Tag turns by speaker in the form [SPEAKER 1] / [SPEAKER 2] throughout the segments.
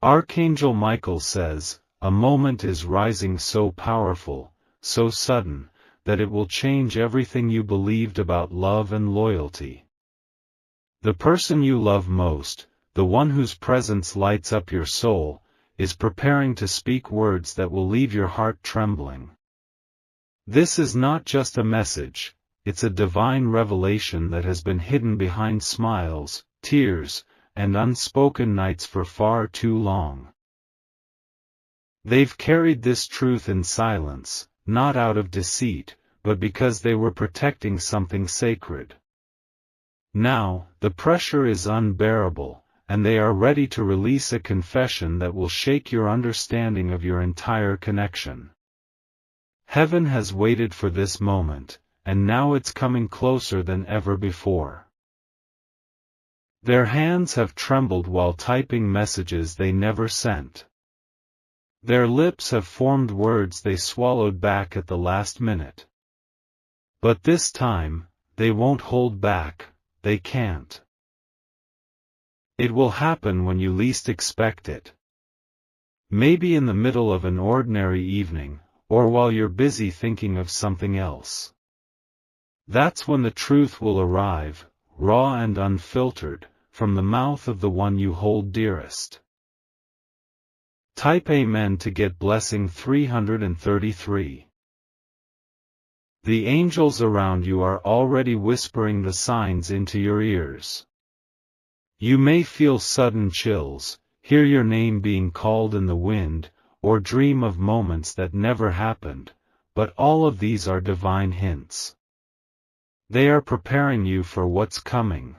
[SPEAKER 1] Archangel Michael says, a moment is rising so powerful, so sudden, that it will change everything you believed about love and loyalty. The person you love most, the one whose presence lights up your soul, is preparing to speak words that will leave your heart trembling. This is not just a message, it's a divine revelation that has been hidden behind smiles, tears, and unspoken nights for far too long. They've carried this truth in silence, not out of deceit, but because they were protecting something sacred. Now, the pressure is unbearable, and they are ready to release a confession that will shake your understanding of your entire connection. Heaven has waited for this moment, and now it's coming closer than ever before. Their hands have trembled while typing messages they never sent. Their lips have formed words they swallowed back at the last minute. But this time, they won't hold back, they can't. It will happen when you least expect it. Maybe in the middle of an ordinary evening, or while you're busy thinking of something else. That's when the truth will arrive, raw and unfiltered, from the mouth of the one you hold dearest. Type Amen to get blessing 333. The angels around you are already whispering the signs into your ears. You may feel sudden chills, hear your name being called in the wind, or dream of moments that never happened, but all of these are divine hints. They are preparing you for what's coming.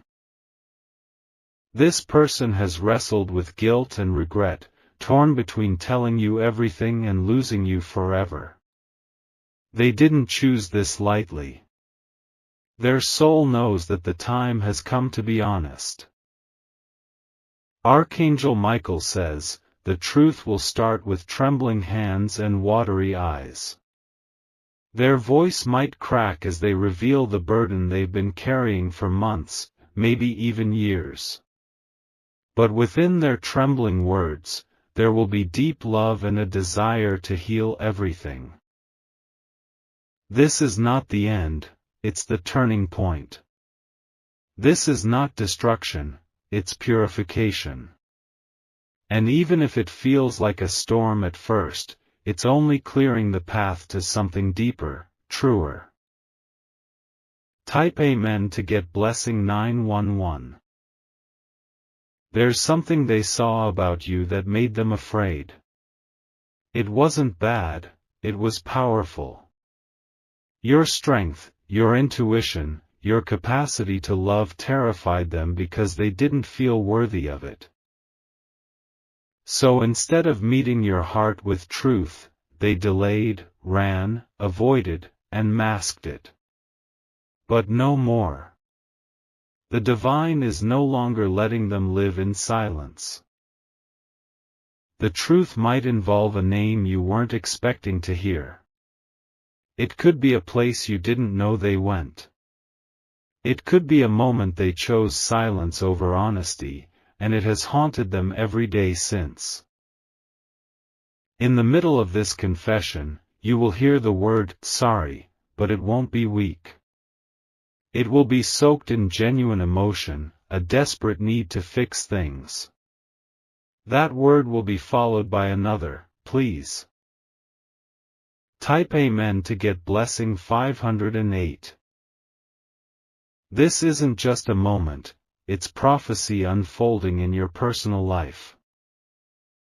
[SPEAKER 1] This person has wrestled with guilt and regret, torn between telling you everything and losing you forever. They didn't choose this lightly. Their soul knows that the time has come to be honest. Archangel Michael says, the truth will start with trembling hands and watery eyes. Their voice might crack as they reveal the burden they've been carrying for months, maybe even years. But within their trembling words, there will be deep love and a desire to heal everything. This is not the end, it's the turning point. This is not destruction, it's purification. And even if it feels like a storm at first, it's only clearing the path to something deeper, truer. Type Amen to get blessing 911. There's something they saw about you that made them afraid. It wasn't bad, it was powerful. Your strength, your intuition, your capacity to love terrified them because they didn't feel worthy of it. So instead of meeting your heart with truth, they delayed, ran, avoided, and masked it. But no more. The divine is no longer letting them live in silence. The truth might involve a name you weren't expecting to hear. It could be a place you didn't know they went. It could be a moment they chose silence over honesty, and it has haunted them every day since. In the middle of this confession, you will hear the word, sorry, but it won't be weak. It will be soaked in genuine emotion, a desperate need to fix things. That word will be followed by another, please. Type Amen to get blessing 508. This isn't just a moment, it's prophecy unfolding in your personal life.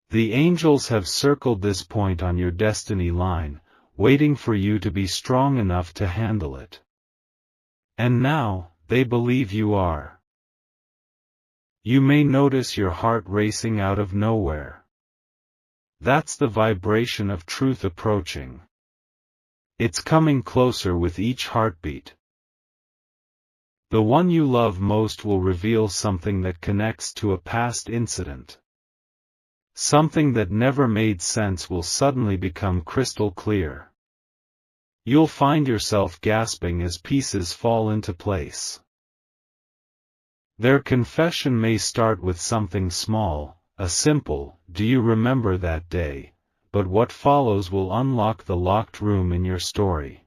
[SPEAKER 1] The angels have circled this point on your destiny line, waiting for you to be strong enough to handle it. And now, they believe you are. You may notice your heart racing out of nowhere. That's the vibration of truth approaching. It's coming closer with each heartbeat. The one you love most will reveal something that connects to a past incident. Something that never made sense will suddenly become crystal clear. You'll find yourself gasping as pieces fall into place. Their confession may start with something small, a simple, "Do you remember that day?" But what follows will unlock the locked room in your story.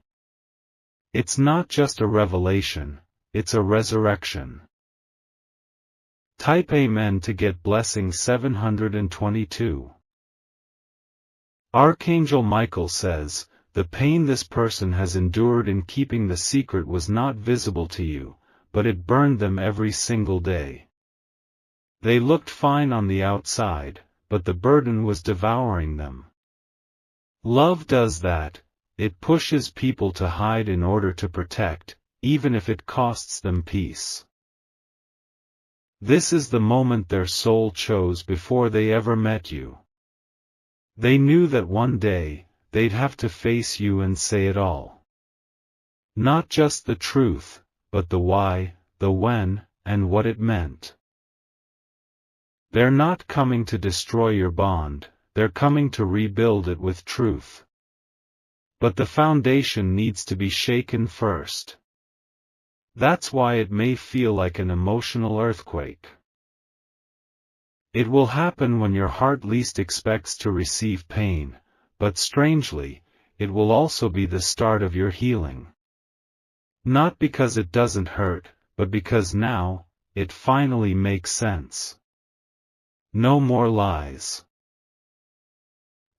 [SPEAKER 1] It's not just a revelation, it's a resurrection. Type Amen to get blessing 722. Archangel Michael says, "The pain this person has endured in keeping the secret was not visible to you, but it burned them every single day. They looked fine on the outside, but the burden was devouring them." Love does that. It pushes people to hide in order to protect, even if it costs them peace. This is the moment their soul chose before they ever met you. They knew that one day, they'd have to face you and say it all. Not just the truth, but the why, the when, and what it meant. They're not coming to destroy your bond, they're coming to rebuild it with truth. But the foundation needs to be shaken first. That's why it may feel like an emotional earthquake. It will happen when your heart least expects to receive pain, but strangely, it will also be the start of your healing. Not because it doesn't hurt, but because now, it finally makes sense. No more lies.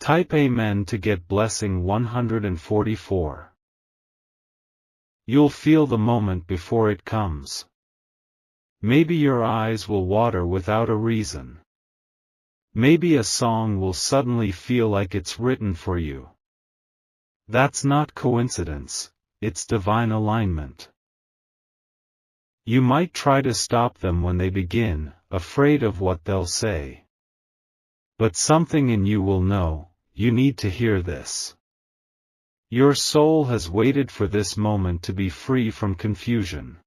[SPEAKER 1] Type Amen to get blessing 144. You'll feel the moment before it comes. Maybe your eyes will water without a reason. Maybe a song will suddenly feel like it's written for you. That's not coincidence, it's divine alignment. You might try to stop them when they begin, afraid of what they'll say. But something in you will know, you need to hear this. Your soul has waited for this moment to be free from confusion.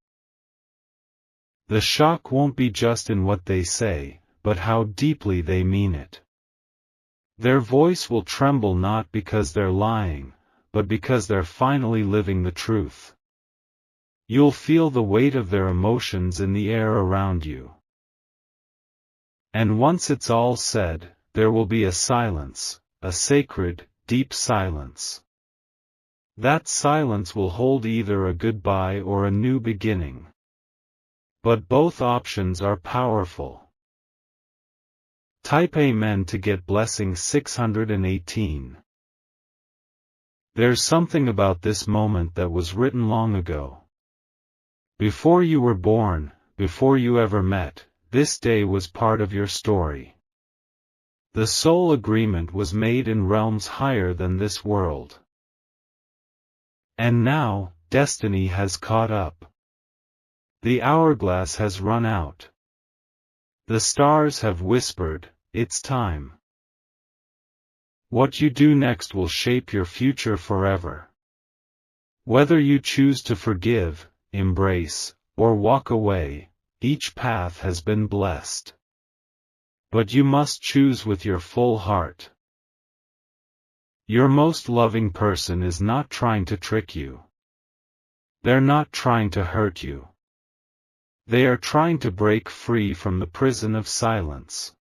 [SPEAKER 1] The shock won't be just in what they say, but how deeply they mean it. Their voice will tremble not because they're lying, but because they're finally living the truth. You'll feel the weight of their emotions in the air around you. And once it's all said, there will be a silence, a sacred, deep silence. That silence will hold either a goodbye or a new beginning. But both options are powerful. Type Amen to get blessing 618. There's something about this moment that was written long ago. Before you were born, before you ever met, this day was part of your story. The soul agreement was made in realms higher than this world. And now, destiny has caught up. The hourglass has run out. The stars have whispered, it's time. What you do next will shape your future forever. Whether you choose to forgive, embrace, or walk away, each path has been blessed. But you must choose with your full heart. Your most loving person is not trying to trick you. They're not trying to hurt you. They are trying to break free from the prison of silence.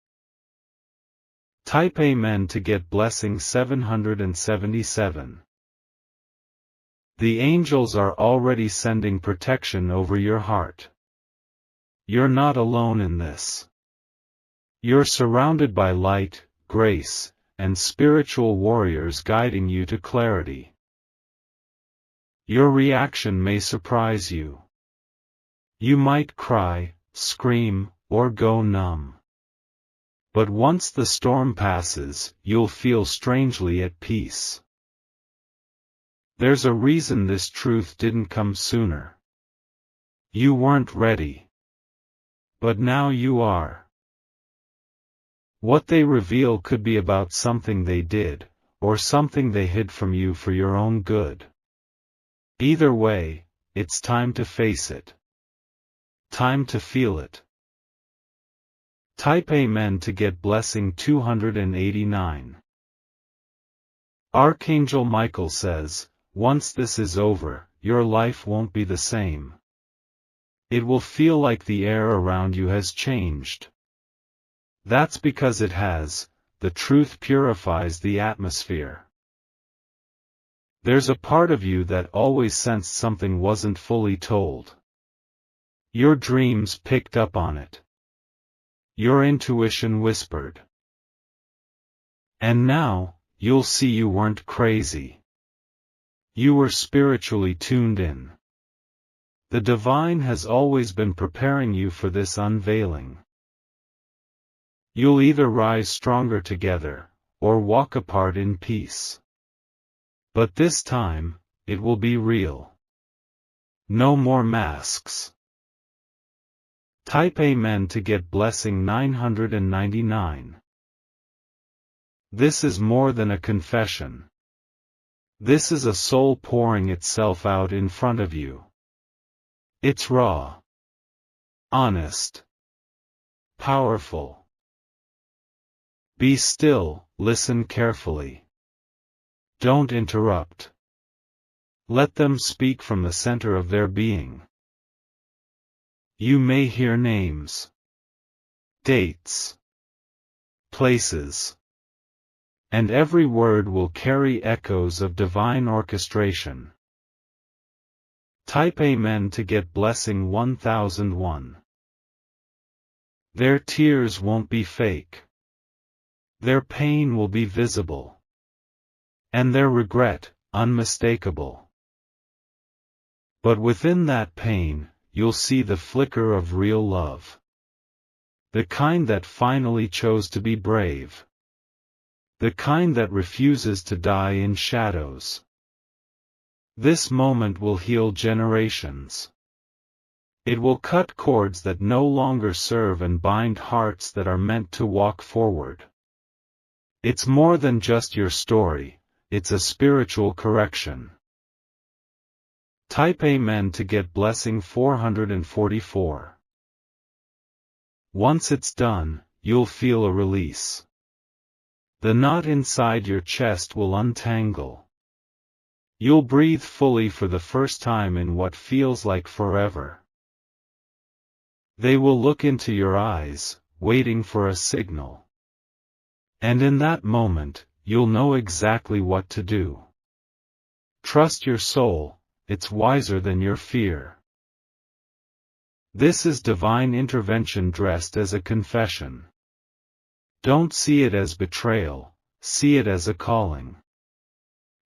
[SPEAKER 1] Type Amen to get blessing 777. The angels are already sending protection over your heart. You're not alone in this. You're surrounded by light, grace, and spiritual warriors guiding you to clarity. Your reaction may surprise you. You might cry, scream, or go numb. But once the storm passes, you'll feel strangely at peace. There's a reason this truth didn't come sooner. You weren't ready. But now you are. What they reveal could be about something they did, or something they hid from you for your own good. Either way, it's time to face it. Time to feel it. Type Amen to get blessing 289. Archangel Michael says, once this is over, your life won't be the same. It will feel like the air around you has changed. That's because it has. The truth purifies the atmosphere. There's a part of you that always sensed something wasn't fully told. Your dreams picked up on it. Your intuition whispered. And now, you'll see you weren't crazy. You were spiritually tuned in. The divine has always been preparing you for this unveiling. You'll either rise stronger together, or walk apart in peace. But this time, it will be real. No more masks. Type Amen to get blessing 999. This is more than a confession. This is a soul pouring itself out in front of you. It's raw, honest, powerful. Be still, listen carefully. Don't interrupt. Let them speak from the center of their being. You may hear names, dates, places, and every word will carry echoes of divine orchestration. Type Amen to get blessing 1001. Their tears won't be fake. Their pain will be visible. And their regret, unmistakable. But within that pain, you'll see the flicker of real love. The kind that finally chose to be brave. The kind that refuses to die in shadows. This moment will heal generations. It will cut cords that no longer serve and bind hearts that are meant to walk forward. It's more than just your story, it's a spiritual correction. Type Amen to get blessing 444. Once it's done, you'll feel a release. The knot inside your chest will untangle. You'll breathe fully for the first time in what feels like forever. They will look into your eyes, waiting for a signal. And in that moment, you'll know exactly what to do. Trust your soul, it's wiser than your fear. This is divine intervention dressed as a confession. Don't see it as betrayal, see it as a calling.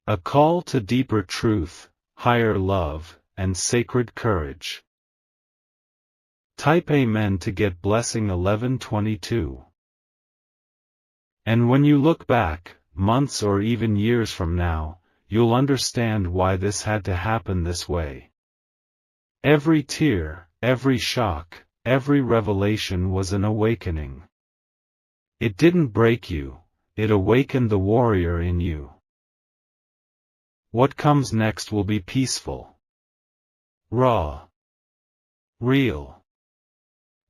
[SPEAKER 1] A call to deeper truth, higher love, and sacred courage. Type Amen to get blessing 1122. And when you look back, months or even years from now, you'll understand why this had to happen this way. Every tear, every shock, every revelation was an awakening. It didn't break you, it awakened the warrior in you. What comes next will be peaceful. Raw. Real.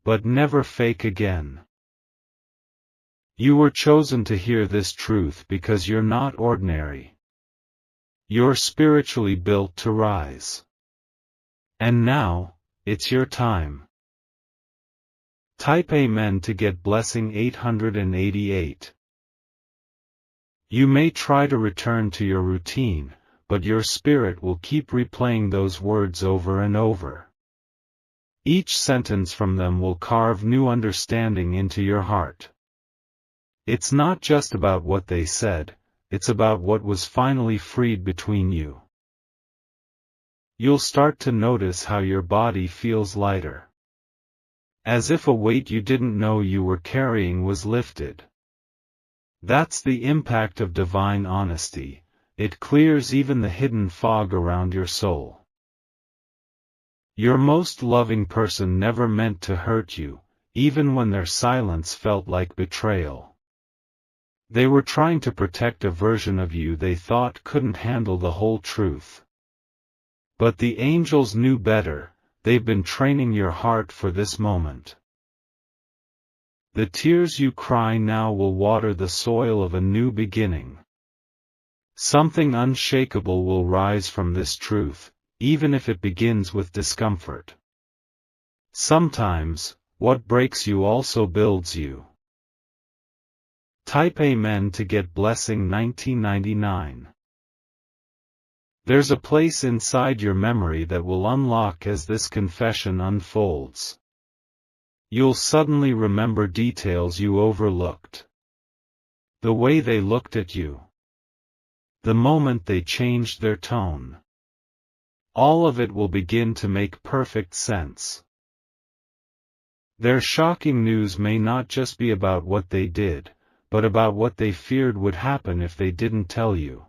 [SPEAKER 1] But never fake again. You were chosen to hear this truth because you're not ordinary. You're spiritually built to rise. And now, it's your time. Type Amen to get blessing 888. You may try to return to your routine, but your spirit will keep replaying those words over and over. Each sentence from them will carve new understanding into your heart. It's not just about what they said, it's about what was finally freed between you. You'll start to notice how your body feels lighter. As if a weight you didn't know you were carrying was lifted. That's the impact of divine honesty. It clears even the hidden fog around your soul. Your most loving person never meant to hurt you, even when their silence felt like betrayal. They were trying to protect a version of you they thought couldn't handle the whole truth. But the angels knew better, they've been training your heart for this moment. The tears you cry now will water the soil of a new beginning. Something unshakable will rise from this truth, even if it begins with discomfort. Sometimes, what breaks you also builds you. Type Amen to get blessing 1999. There's a place inside your memory that will unlock as this confession unfolds. You'll suddenly remember details you overlooked. The way they looked at you. The moment they changed their tone. All of it will begin to make perfect sense. Their shocking news may not just be about what they did, but about what they feared would happen if they didn't tell you.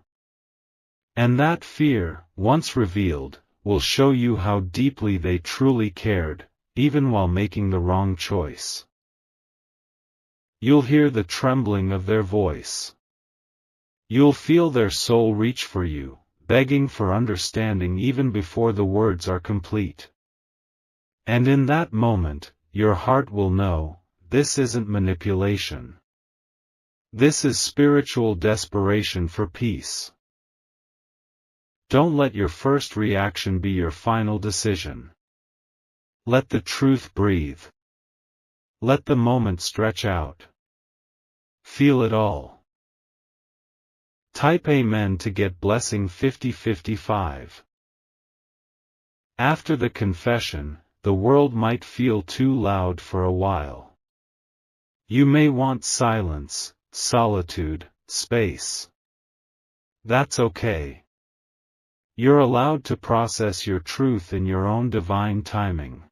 [SPEAKER 1] And that fear, once revealed, will show you how deeply they truly cared, even while making the wrong choice. You'll hear the trembling of their voice. You'll feel their soul reach for you, begging for understanding even before the words are complete. And in that moment, your heart will know, this isn't manipulation. This is spiritual desperation for peace. Don't let your first reaction be your final decision. Let the truth breathe. Let the moment stretch out. Feel it all. Type Amen to get blessing 5055. After the confession, the world might feel too loud for a while. You may want silence, solitude, space. That's okay. You're allowed to process your truth in your own divine timing.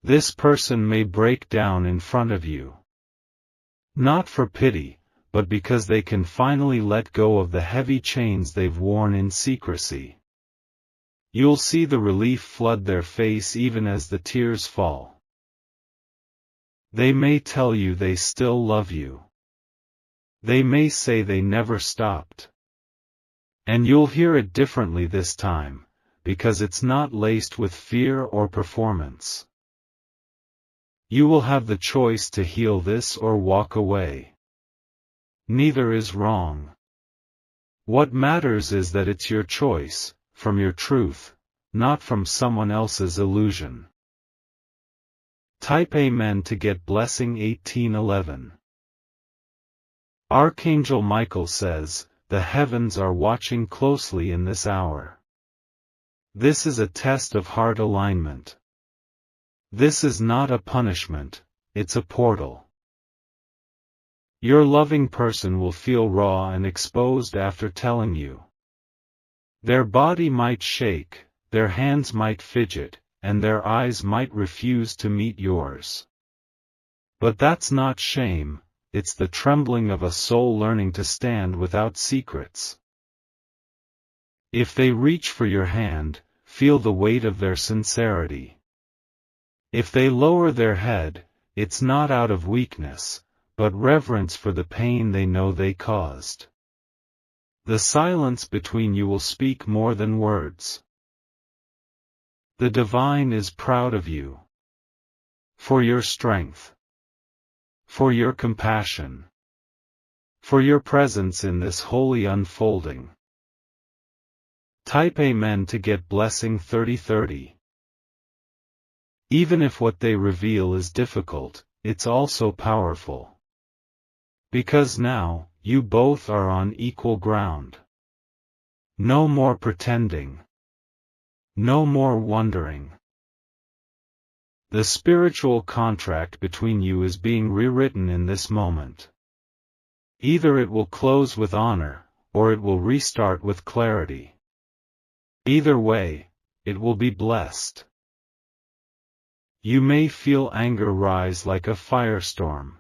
[SPEAKER 1] This person may break down in front of you. Not for pity, but because they can finally let go of the heavy chains they've worn in secrecy. You'll see the relief flood their face even as the tears fall. They may tell you they still love you. They may say they never stopped. And you'll hear it differently this time, because it's not laced with fear or performance. You will have the choice to heal this or walk away. Neither is wrong. What matters is that it's your choice, from your truth, not from someone else's illusion. Type Amen to get blessing 1811. Archangel Michael says, the heavens are watching closely in this hour. This is a test of heart alignment. This is not a punishment, it's a portal. Your loving person will feel raw and exposed after telling you. Their body might shake, their hands might fidget, and their eyes might refuse to meet yours. But that's not shame, it's the trembling of a soul learning to stand without secrets. If they reach for your hand, feel the weight of their sincerity. If they lower their head, it's not out of weakness, but reverence for the pain they know they caused. The silence between you will speak more than words. The divine is proud of you. For your strength. For your compassion. For your presence in this holy unfolding. Type Amen to get blessing 3030. Even if what they reveal is difficult, it's also powerful. Because now, you both are on equal ground. No more pretending. No more wondering. The spiritual contract between you is being rewritten in this moment. Either it will close with honor, or it will restart with clarity. Either way, it will be blessed. You may feel anger rise like a firestorm.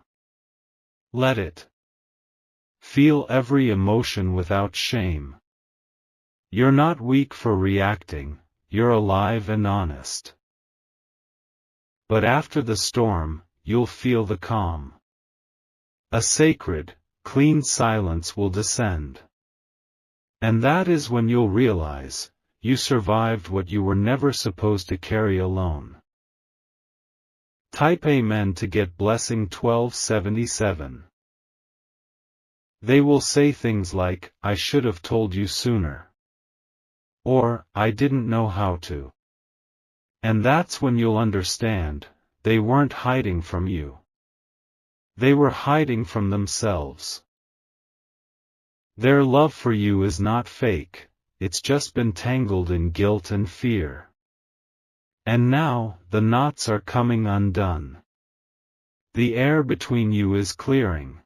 [SPEAKER 1] Let it. Feel every emotion without shame. You're not weak for reacting, you're alive and honest. But after the storm, you'll feel the calm. A sacred, clean silence will descend. And that is when you'll realize, you survived what you were never supposed to carry alone. Type Amen to get blessing 1277. They will say things like, I should have told you sooner. Or, I didn't know how to. And that's when you'll understand, they weren't hiding from you. They were hiding from themselves. Their love for you is not fake, it's just been tangled in guilt and fear. And now, the knots are coming undone. The air between you is clearing.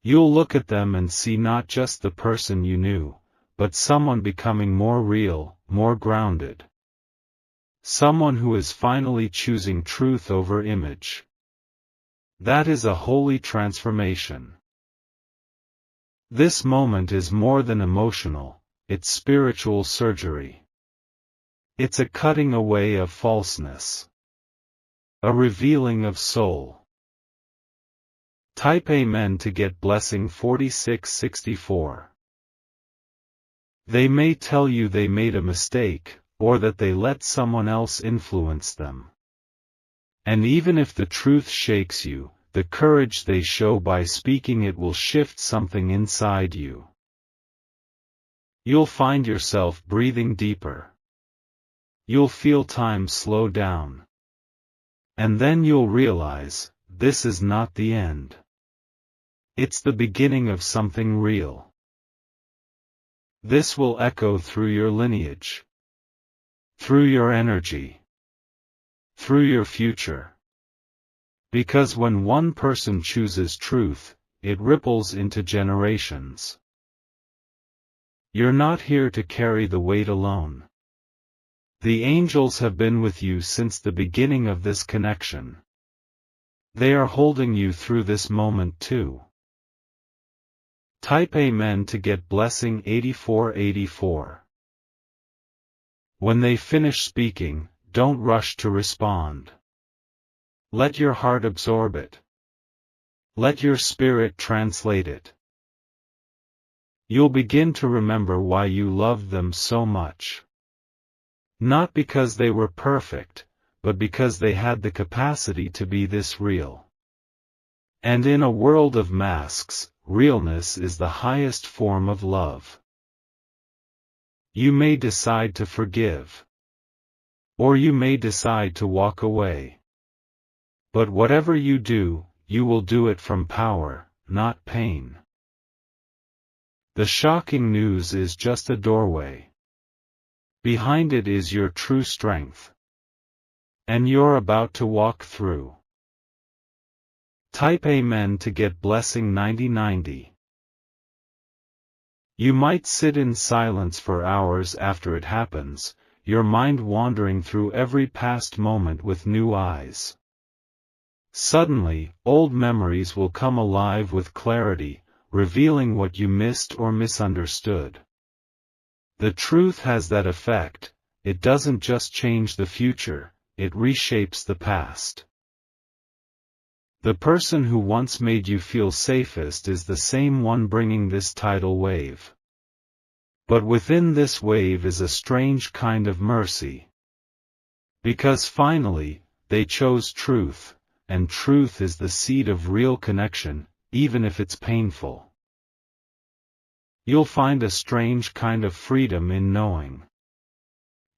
[SPEAKER 1] You'll look at them and see not just the person you knew, but someone becoming more real, more grounded. Someone who is finally choosing truth over image. That is a holy transformation. This moment is more than emotional, it's spiritual surgery. It's a cutting away of falseness. A revealing of soul. Type Amen to get blessing 4664. They may tell you they made a mistake, or that they let someone else influence them. And even if the truth shakes you, the courage they show by speaking it will shift something inside you. You'll find yourself breathing deeper. You'll feel time slow down. And then you'll realize, this is not the end. It's the beginning of something real. This will echo through your lineage. Through your energy. Through your future. Because when one person chooses truth, it ripples into generations. You're not here to carry the weight alone. The angels have been with you since the beginning of this connection. They are holding you through this moment too. Type Amen to get blessing 8484. When they finish speaking, don't rush to respond. Let your heart absorb it. Let your spirit translate it. You'll begin to remember why you loved them so much. Not because they were perfect, but because they had the capacity to be this real. And in a world of masks, realness is the highest form of love. You may decide to forgive. Or you may decide to walk away. But whatever you do, you will do it from power, not pain. The shocking news is just a doorway. Behind it is your true strength. And you're about to walk through. Type Amen to get blessing 9090. You might sit in silence for hours after it happens, your mind wandering through every past moment with new eyes. Suddenly, old memories will come alive with clarity, revealing what you missed or misunderstood. The truth has that effect, it doesn't just change the future, it reshapes the past. The person who once made you feel safest is the same one bringing this tidal wave. But within this wave is a strange kind of mercy. Because finally, they chose truth. And truth is the seed of real connection, even if it's painful. You'll find a strange kind of freedom in knowing.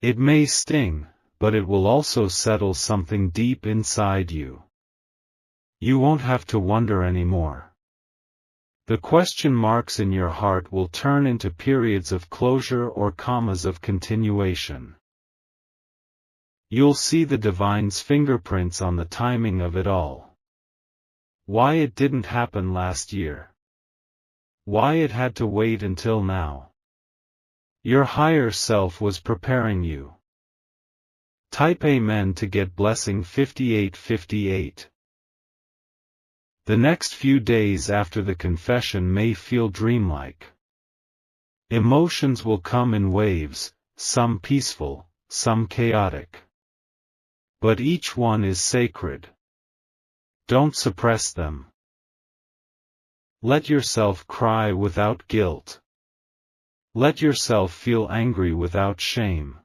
[SPEAKER 1] It may sting, but it will also settle something deep inside you. You won't have to wonder anymore. The question marks in your heart will turn into periods of closure or commas of continuation. You'll see the divine's fingerprints on the timing of it all. Why it didn't happen last year. Why it had to wait until now. Your higher self was preparing you. Type Amen to get blessing 5858. The next few days after the confession may feel dreamlike. Emotions will come in waves, some peaceful, some chaotic. But each one is sacred. Don't suppress them. Let yourself cry without guilt. Let yourself feel angry without shame.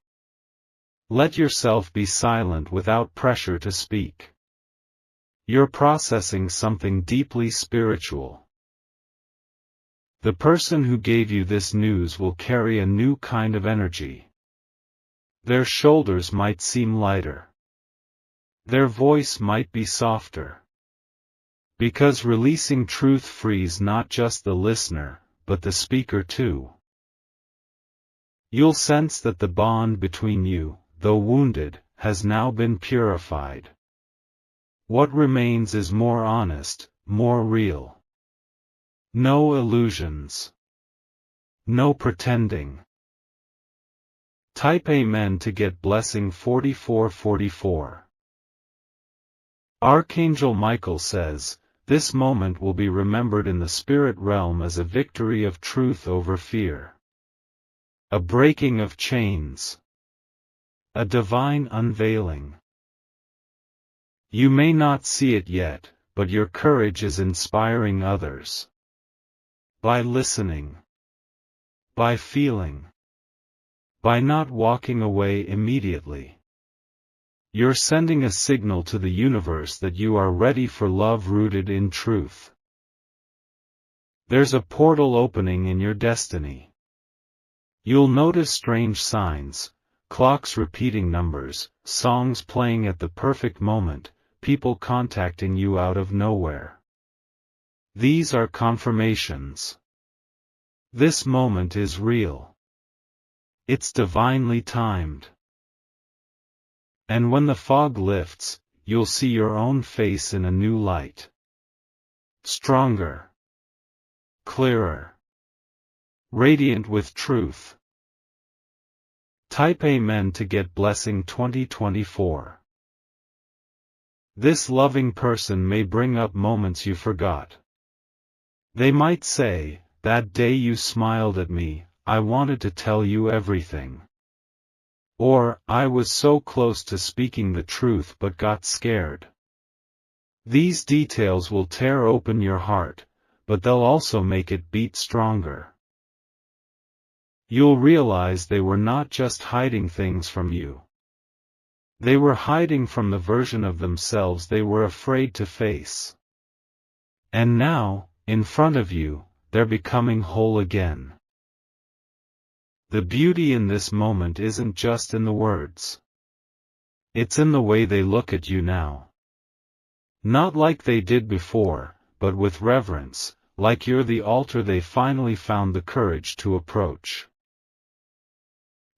[SPEAKER 1] Let yourself be silent without pressure to speak. You're processing something deeply spiritual. The person who gave you this news will carry a new kind of energy. Their shoulders might seem lighter. Their voice might be softer. Because releasing truth frees not just the listener, but the speaker too. You'll sense that the bond between you, though wounded, has now been purified. What remains is more honest, more real. No illusions. No pretending. Type Amen to get blessing 4444. Archangel Michael says, this moment will be remembered in the spirit realm as a victory of truth over fear. A breaking of chains. A divine unveiling. You may not see it yet, but your courage is inspiring others. By listening. By feeling. By not walking away immediately. You're sending a signal to the universe that you are ready for love rooted in truth. There's a portal opening in your destiny. You'll notice strange signs, clocks repeating numbers, songs playing at the perfect moment, people contacting you out of nowhere. These are confirmations. This moment is real. It's divinely timed. And when the fog lifts, you'll see your own face in a new light. Stronger. Clearer. Radiant with truth. Type Amen to get blessing 2024. This loving person may bring up moments you forgot. They might say, that day you smiled at me, I wanted to tell you everything. Or, I was so close to speaking the truth but got scared. These details will tear open your heart, but they'll also make it beat stronger. You'll realize they were not just hiding things from you. They were hiding from the version of themselves they were afraid to face. And now, in front of you, they're becoming whole again. The beauty in this moment isn't just in the words. It's in the way they look at you now. Not like they did before, but with reverence, like you're the altar they finally found the courage to approach.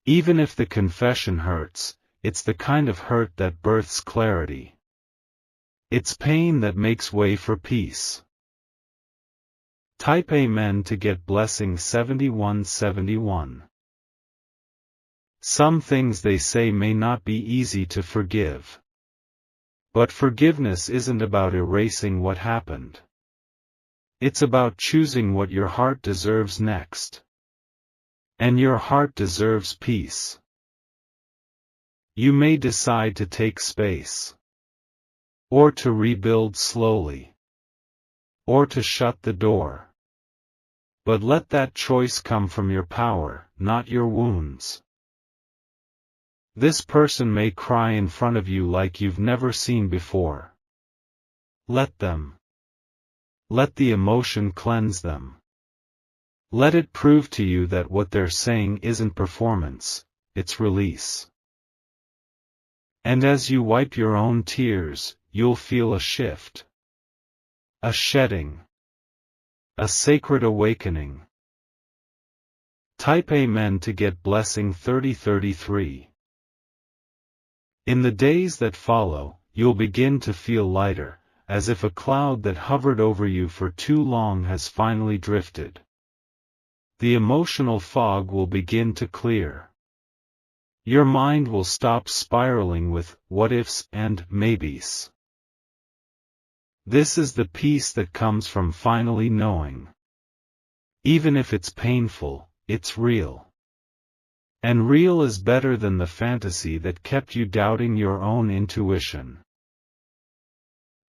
[SPEAKER 1] Even if the confession hurts, it's the kind of hurt that births clarity. It's pain that makes way for peace. Type Amen to get blessing 7171. Some things they say may not be easy to forgive. But forgiveness isn't about erasing what happened. It's about choosing what your heart deserves next. And your heart deserves peace. You may decide to take space. Or to rebuild slowly. Or to shut the door. But let that choice come from your power, not your wounds. This person may cry in front of you like you've never seen before. Let them. Let the emotion cleanse them. Let it prove to you that what they're saying isn't performance, it's release. And as you wipe your own tears, you'll feel a shift. A shedding. A sacred awakening. Type Amen to get blessing 3033. In the days that follow, you'll begin to feel lighter, as if a cloud that hovered over you for too long has finally drifted. The emotional fog will begin to clear. Your mind will stop spiraling with what-ifs and maybes. This is the peace that comes from finally knowing. Even if it's painful, it's real. And real is better than the fantasy that kept you doubting your own intuition.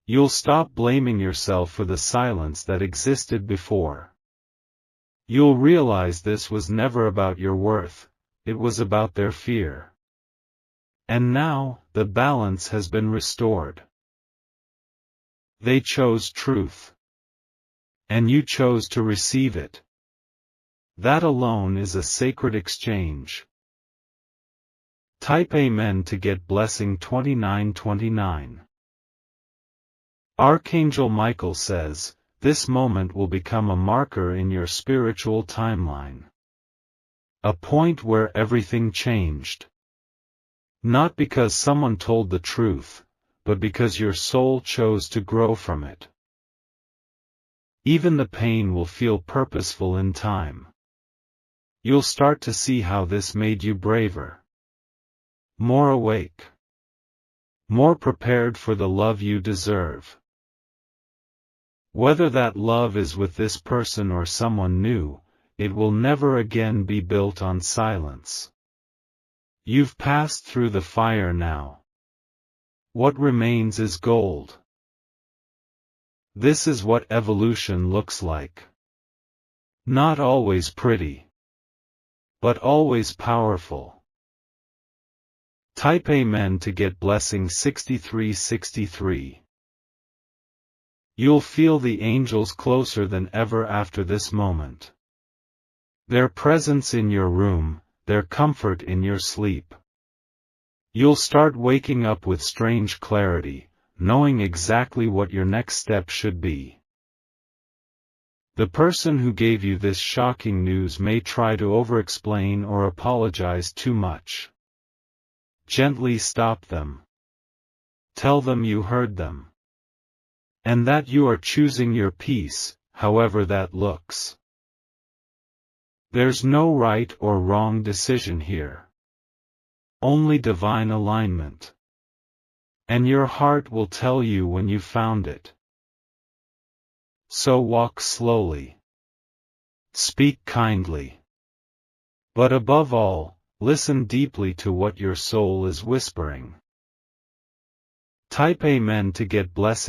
[SPEAKER 1] You'll stop blaming yourself for the silence that existed before. You'll realize this was never about your worth, it was about their fear. And now, the balance has been restored. They chose truth. And you chose to receive it. That alone is a sacred exchange. Type Amen to get blessing 2929. Archangel Michael says, this moment will become a marker in your spiritual timeline. A point where everything changed. Not because someone told the truth, but because your soul chose to grow from it. Even the pain will feel purposeful in time. You'll start to see how this made you braver. More awake. More prepared for the love you deserve. Whether that love is with this person or someone new, it will never again be built on silence. You've passed through the fire now. What remains is gold. This is what evolution looks like. Not always pretty, but always powerful. Type Amen to get blessing 6363. You'll feel the angels closer than ever after this moment. Their presence in your room, their comfort in your sleep. You'll start waking up with strange clarity, knowing exactly what your next step should be. The person who gave you this shocking news may try to over-explain or apologize too much. Gently stop them. Tell them you heard them. And that you are choosing your peace, however that looks. There's no right or wrong decision here. Only divine alignment. And your heart will tell you when you found it. So walk slowly. Speak kindly. But above all, listen deeply to what your soul is whispering. Type Amen to get blessing.